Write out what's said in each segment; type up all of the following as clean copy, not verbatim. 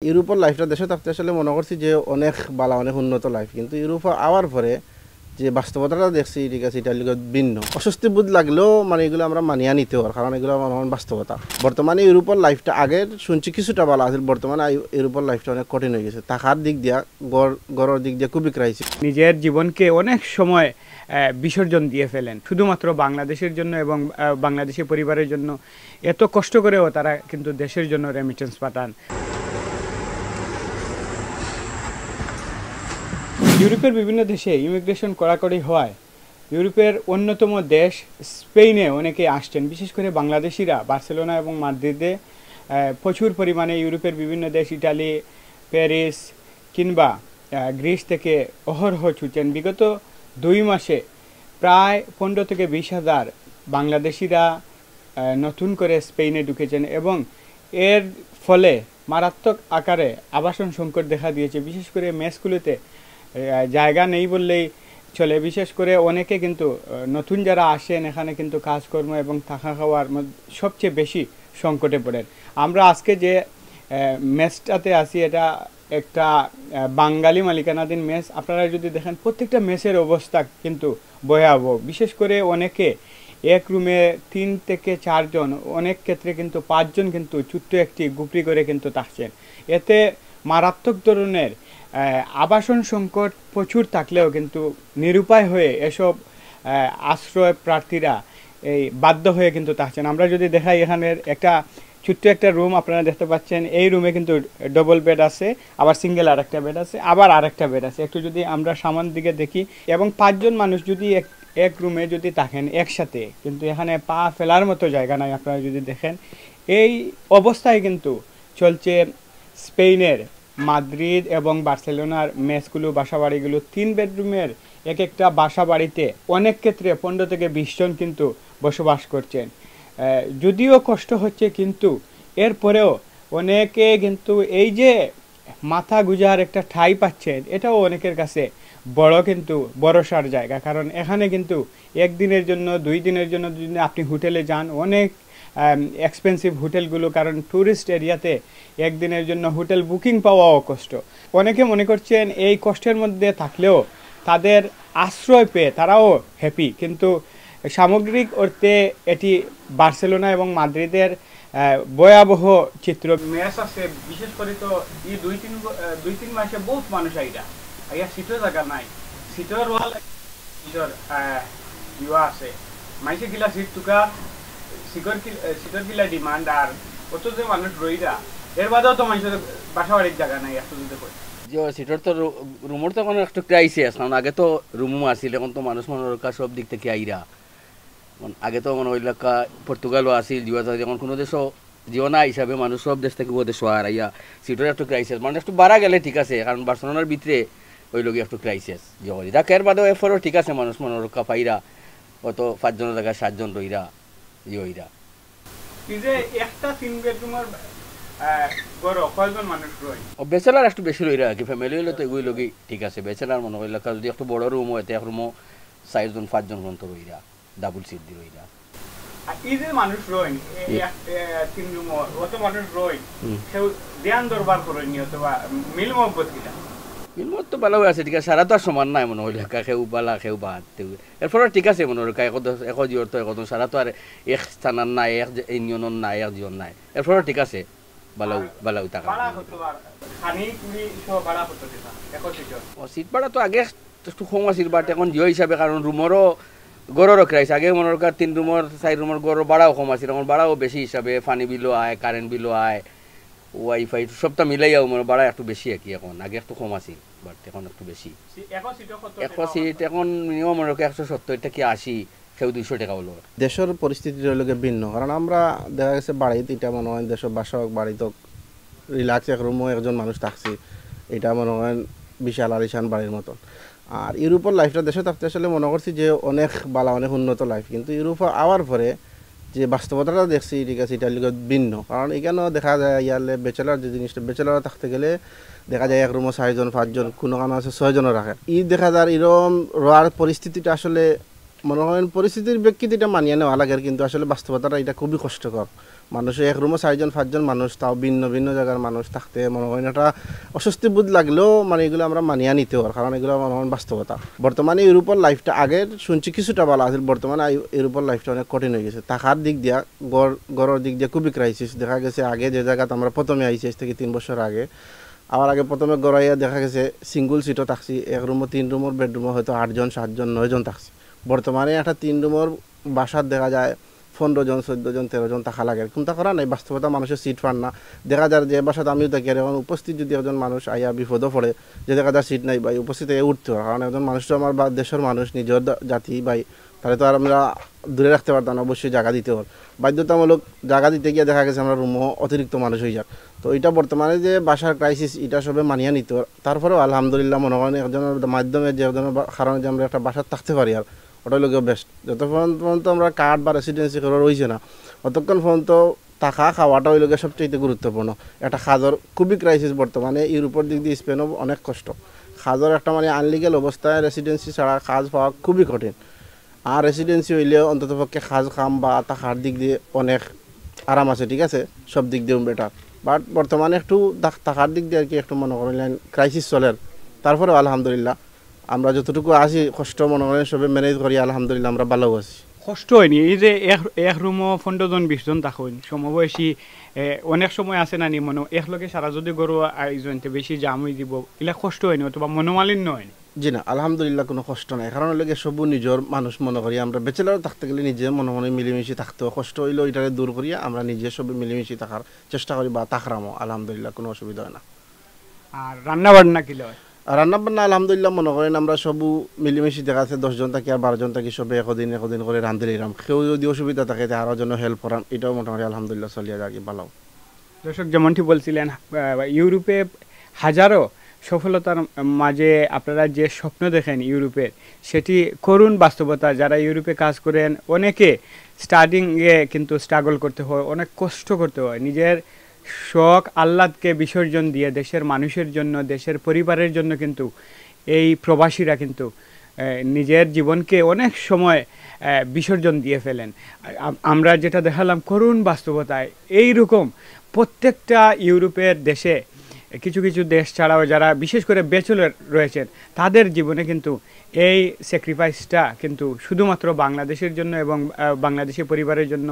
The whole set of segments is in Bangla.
ইউরোপের লাইফটা দেশে থাকতে আসলে মনে করছি যে অনেক বালা অনেক উন্নত লাইফ, কিন্তু ইউরোপে আওয়ার পরে যে বাস্তবতাটা দেখছি ঠিক আছে এটার লিগে ভিন্ন অস্বস্তি বোধ লাগলেও মানে এগুলো আমরা মানিয়ে নিতে হওয়ার কারণ এগুলো আমার বাস্তবতা। বর্তমানে ইউরোপের লাইফটা আগের শুনছি কিছুটা ভালো আছে, বর্তমানে ইউরোপের লাইফটা অনেক কঠিন হয়ে গেছে। থাকার দিক দিয়া গড়ের দিক দিয়ে খুবই ক্রাইসিস। নিজের জীবনকে অনেক সময় বিসর্জন দিয়ে ফেলেন শুধুমাত্র বাংলাদেশের জন্য এবং বাংলাদেশি পরিবারের জন্য। এত কষ্ট করেও তারা কিন্তু দেশের জন্য রেমিটেন্স পাঠান। ইউরোপের বিভিন্ন দেশে ইমিগ্রেশন কড়াকড়ি হওয়ায় ইউরোপের অন্যতম দেশ স্পেনে অনেকে আসছেন, বিশেষ করে বাংলাদেশিরা বার্সেলোনা এবং মাদ্রিদে প্রচুর পরিমাণে ইউরোপের বিভিন্ন দেশ ইটালি, প্যারিস কিংবা গ্রিস থেকে অহরহ ছুটছেন। বিগত 2 মাসে প্রায় 15 থেকে 20 হাজার বাংলাদেশিরা নতুন করে স্পেনে ঢুকেছেন এবং এর ফলে মারাত্মক আকারে আবাসন সংকট দেখা দিয়েছে। বিশেষ করে মেসগুলোতে জায়গা নেই বললেই চলে। বিশেষ করে অনেকে কিন্তু নতুন যারা আসেন এখানে কিন্তু কাজকর্ম এবং থাকা খাওয়ার সবচেয়ে বেশি সংকটে পড়েন। আমরা আজকে যে মেসটাতে আছি এটা একটা বাঙালি মালিকানাধীন মেস। আপনারা যদি দেখেন প্রত্যেকটা মেসের অবস্থা কিন্তু ভয়াবহ। বিশেষ করে অনেকে এক রুমে 3 থেকে 4 জন, অনেক ক্ষেত্রে কিন্তু 5 জন কিন্তু ছোট্ট একটি গুপড়ি করে কিন্তু থাকছেন। এতে মারাত্মক ধরনের আবাসন সংকট প্রচুর থাকলেও কিন্তু নিরুপায় হয়ে এসব আশ্রয় প্রার্থীরা এই বাধ্য হয়ে কিন্তু থাকছেন। আমরা যদি দেখাই এখানের একটা ছোট্ট একটা রুম আপনারা দেখতে পাচ্ছেন, এই রুমে কিন্তু ডবল বেড আছে, আবার সিঙ্গেল আরেকটা বেড আছে, আবার আরেকটা বেড আছে। একটু যদি আমরা সামন দিকে দেখি এবং 5 জন মানুষ যদি এক রুমে যদি থাকেন একসাথে, কিন্তু এখানে পা ফেলার মতো জায়গা নাই। আপনারা যদি দেখেন এই অবস্থায় কিন্তু চলছে স্পেনের মাদ্রিদ এবং বার্সেলোনার মেসগুলো, বাসাবাড়িগুলো। 3 বেডরুমের এক একটা বাসাবাড়িতে অনেক ক্ষেত্রে 15 থেকে 20 জন কিন্তু বসবাস করছেন। যদিও কষ্ট হচ্ছে, কিন্তু এরপরেও অনেকে কিন্তু এই যে মাথা গুজার একটা ঠাঁই পাচ্ছেন, এটাও অনেকের কাছে বড় কিন্তু ভরসার জায়গা। কারণ এখানে কিন্তু একদিনের জন্য 2 দিনের জন্য যদি আপনি হোটেলে যান, অনেক এক্সপেন্সিভ হোটেলগুলো, কারণ ট্যুরিস্ট এরিয়াতে একদিনের জন্য হোটেল বুকিং পাওয়াও কষ্ট। অনেকে মনে করছেন এই কষ্টের মধ্যে থাকলেও তাদের আশ্রয় পেয়ে তারাও হ্যাপি, কিন্তু সামগ্রিক অর্থে এটি বার্সেলোনা এবং মাদ্রিদের ভয়াবহ চিত্র। মেস আছে, বিশেষ করে তো এই 2-3 মাসে বহুত মানুষ আইরা সিটের জায়গা নাই, সিটের ওয়াল আছে মাইসে গিলা সিট টুকার সিটের গিলা ডিমান্ড, আর কত যে মানুষ রইরা এর বাদেও তো মানুষের বাসা বাড়ির জায়গা নাই। একটু যদি সিটের তো রুমের তো কোনো একটু ক্রাইসিস, কারণ আগে তো রুমও আসছিল, এখন তো মানুষ মনোরকা সব দিক থেকে আইরা। আগে তো মনে হইল পর্তুগালও আসিল, এখন কোনো দেশও জিও না হিসাবে মানুষ সব দেশ থেকে দেশ আর আইয়া সিটের একটু ক্রাইসিস। মানে একটু বাড়া গেলে ঠিক আছে, কারণ বার্সেলোনার ভিতরে ওই লোক একটু ক্রাইসিস জগরি যা এর বাদেও এরপরেও ঠিক আছে, মানুষ মনোরক্ষা পাইরা অত 5 জনের জায়গায় 7 জন রইরা হইরা। বেচেলার একটু বেশি রইরা আর কি, ফ্যামিলি হইলে তো এগুলো লোকই ঠিক আছে। বেচেলার মনে হইল যদি একটু বড় রুম হয়, এক রুমও 4 জন 5 জন পর্যন্ত রইরা, ডাবল সিট দিয়ে রইরা। মানুষ রইন 3 রুম অত মানুষ রইন, কেউ ধ্যান দরবার করেনি অথবা মিল মহব্বত কিনা মিলমত তো ভালো আছে, ঠিক আছে। সারা তো আর সমান নাই মনে হইল, কেউ বালা কেউ বাদ। এরপরে ঠিক আছে মনে হইল এক জিওর তো এখন সারা তো আর এক স্থানার নাই, এক ইউনিয়নের নাই, এক জিওর নাই। এরপরে ঠিক আছে, ভালো টাকা সিট ভাড়া তো আগে একটু কম আছিল, বাট এখন জিও হিসাবে, কারণ রুমেরও গড়েরও ক্রাইস। আগে মনে কর 3 রুমের 4 রুমের গড় ভাড়াও কম আছিল, এখন ভাড়াও বেশি হিসাবে, পানি বিলও আয়, কারেন্ট বিলও আয়, ওয়াইফাই সবটা মিলাইয়াও মানে ভাড়া একটু বেশি আর কি। এখন আগে একটু কম আছিল, বাট এখন একটু বেশি। এখন সিট এখন মিনিমাম মনে কর 170 থেকে 80, কেউ 200 টাকা হলো। দেশের পরিস্থিতি রইলকে ভিন্ন, কারণ আমরা দেখা গেছে বাড়িতে এটা মনে হয় দেশের বাসা হোক বাড়িতে রিল্যাক্স এক রুমও একজন মানুষ থাকছি, এটা মনে হয় বিশাল আলিশান বাড়ির মতন। আর ইউরোপের লাইফটা দেশে থাকতে আসলে মনে করছি যে অনেক বালা অনেক উন্নত লাইফ, কিন্তু ইউরোপে আওয়ার পরে যে বাস্তবতাটা দেখছি ঠিক আছে এটার লিগে ভিন্ন। কারণ এখানেও দেখা যায় ইয়ালে ব্যাচেলার যে জিনিসটা, ব্যাচেলার থাকতে গেলে দেখা যায় এক রুমও 4 জন 5 জন, কোনো কারণ আছে 6 জনও রাখে। দেখা যায় এরকম রোয়ার পরিস্থিতিটা আসলে মনে হয় পরিস্থিতির ব্যক্তিটা মানিয়ে নেওয়া লাগে, কিন্তু আসলে বাস্তবতাটা এটা খুবই কষ্টকর। মানুষে এক রুমে 4-5জন মানুষ, তাও ভিন্ন ভিন্ন জায়গার মানুষ থাকতে মনে করেন একটা অস্বস্তি বোধ লাগলেও মানে এগুলো আমরা মানিয়ে নিতে পারি, কারণ এগুলো মনে করেন বাস্তবতা। বর্তমানে ইউরোপের লাইফটা আগের শুনছি কিছুটা ভালো আছে, বর্তমানে ইউরোপের লাইফটা অনেক কঠিন হয়ে গেছে। থাকার দিক দিয়া গড়ের দিক দিয়ে খুবই ক্রাইসিস দেখা গেছে। আগে যে জায়গাতে আমরা প্রথমে আইছি আজ থেকে 3 বছর আগে, আবার আগে প্রথমে গড়াইয়া দেখা গেছে সিঙ্গল সিটও থাকছি, এক রুমও 3 রুমের বেডরুমও হয়তো 8জন 7জন 9জন থাকছি। বর্তমানে একটা 3 রুমের বাসার দেখা যায় 15জন 14জন 13জন থাকা লাগে, কোনটা করা নাই, বাস্তবতা মানুষের সিট পান না। দেখা যায় যে বাসাতে আমিও থাকি, আর এখন উপস্থিত যদি একজন মানুষ আইয়া বিপদও পড়ে, যে দেখা যায় সিট নাই ভাই, উপস্থিত হয়ে উঠতে হয়, কারণ একজন মানুষ তো আমার দেশের মানুষ, নিজের জাতি ভাই, তাহলে তো আর আমরা দূরে রাখতে পারতাম না, অবশ্যই জায়গা দিতে হবে। বাধ্যতামূলক জায়গা দিতে গিয়ে দেখা গেছে আমরা রুমও অতিরিক্ত মানুষ হয়ে যাক। তো এটা বর্তমানে যে বাসার ক্রাইসিস, এটা সবে মানিয়ে নিতে হয়। তারপরেও আলহামদুলিল্লাহ মনে করেন একজনের মাধ্যমে যে একজনের কারণে যে আমরা একটা বাসার থাকতে পারি, আর ওটাই লোকেও বেস্ট। যতক্ষণ পর্যন্ত আমরা কার্ড বা রেসিডেন্সি করা রয়েছে না, অতক্ষণ পর্যন্ত থাকা খাওয়াটা ওই লোকের সবচেয়ে গুরুত্বপূর্ণ। একটা খাজর খুবই ক্রাইসিস বর্তমানে ইউরোপের দিক দিয়ে, স্পেনও অনেক কষ্ট। খাজর একটা মানে আনলিগেল অবস্থায় রেসিডেন্সি ছাড়া কাজ পাওয়া খুবই কঠিন। আর রেসিডেন্সি হইলেও অন্ততপক্ষে খাজ খাম বা থাকার দিক দিয়ে অনেক আরাম আছে, ঠিক আছে, সব দিক দিয়েও বেটার। বাট বর্তমানে একটু থাকার দিক দিয়ে আর কি একটু মনে করেন ক্রাইসিস চলে। তারপরেও আলহামদুলিল্লাহ আমরা যতটুকু আছি কষ্ট মনে করেন সবে ম্যানেজ করি, আলহামদুলিল্লাহ আমরা ভালো আছি। কষ্ট হয়নি এই যে এক রুমও 15জন 20জন থাকুন সমবয়সী, অনেক সময় আছে না নি মনে একলগে সারা যদি গরু আয়োজনতে বেশি জাম হয়ে দিব, এগুলা কষ্ট হয়নি অথবা মনোমালিন্য হয়নি? জি না, আলহামদুলিল্লাহ কোনো কষ্ট নাই, কারণ ওই সবু নিজের মানুষ মনে করি আমরা। ব্যাচেলার থাকতে গেলে নিজে মনে মনে মিলেমিশে থাকতে হয়, কষ্ট হইলেও এটাকে দূর করিয়া আমরা নিজে সব মিলেমিশে থাকার চেষ্টা করি বা থাকরামও, আলহামদুলিল্লাহ কোনো অসুবিধা হয় না। আর রান্না বান্না কিলো হয়? রান্না বান্না আলহামদুলিল্লাহ মনে করেন আমরা সবু মিলেমিশে দেখা আছে 10জন থাকি আর 12জন থাকি, সবে একদিন করে রান্ধি লইলাম। কেউ যদি অসুবিধা থাকে আরও জন্য হেল্প করাম, এটাও মোটামুটি আলহামদুলিল্লাহ চলিয়া যায় ভালো। দর্শক যেমনটি বলছিলেন, ইউরোপে হাজারো সফলতার মাঝে আপনারা যে স্বপ্ন দেখেন ইউরোপের, সেটি করুণ বাস্তবতা। যারা ইউরোপে কাজ করেন অনেকে স্টার্টিংয়ে কিন্তু স্ট্রাগল করতে হয়, অনেক কষ্ট করতে হয়, নিজের শখ আহ্লাদকে বিসর্জন দিয়ে দেশের মানুষের জন্য, দেশের পরিবারের জন্য কিন্তু এই প্রবাসীরা কিন্তু নিজের জীবনকে অনেক সময় বিসর্জন দিয়ে ফেলেন। আমরা যেটা দেখালাম করুণ বাস্তবতায়, এইরকম প্রত্যেকটা ইউরোপের দেশে, কিছু কিছু দেশ ছাড়াও যারা বিশেষ করে ব্যাচেলর রয়েছেন, তাদের জীবনে কিন্তু এই স্যাক্রিফাইসটা কিন্তু শুধুমাত্র বাংলাদেশের জন্য এবং বাংলাদেশি পরিবারের জন্য।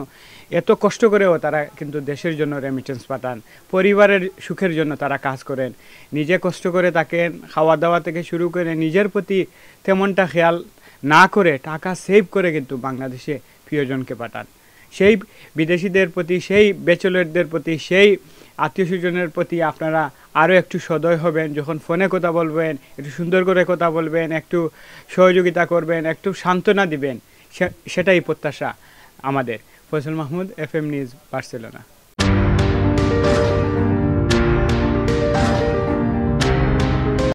এত কষ্ট করেও তারা কিন্তু দেশের জন্য রেমিটেন্স পাঠান, পরিবারের সুখের জন্য তারা কাজ করেন, নিজে কষ্ট করে থাকেন, খাওয়া দাওয়া থেকে শুরু করে নিজের প্রতি তেমনটা খেয়াল না করে টাকা সেভ করে কিন্তু বাংলাদেশে প্রিয়জনকে পাঠান। সেই বিদেশিদের প্রতি, সেই ব্যাচেলরদের প্রতি, সেই আত্মীয় স্বজনের প্রতি আপনারা আরও একটু সদয় হবেন। যখন ফোনে কথা বলবেন একটু সুন্দর করে কথা বলবেন, একটু সহযোগিতা করবেন, একটু সান্ত্বনা দিবেন, সেটাই প্রত্যাশা আমাদের। Faisal Mahmud, FM news, Barcelona.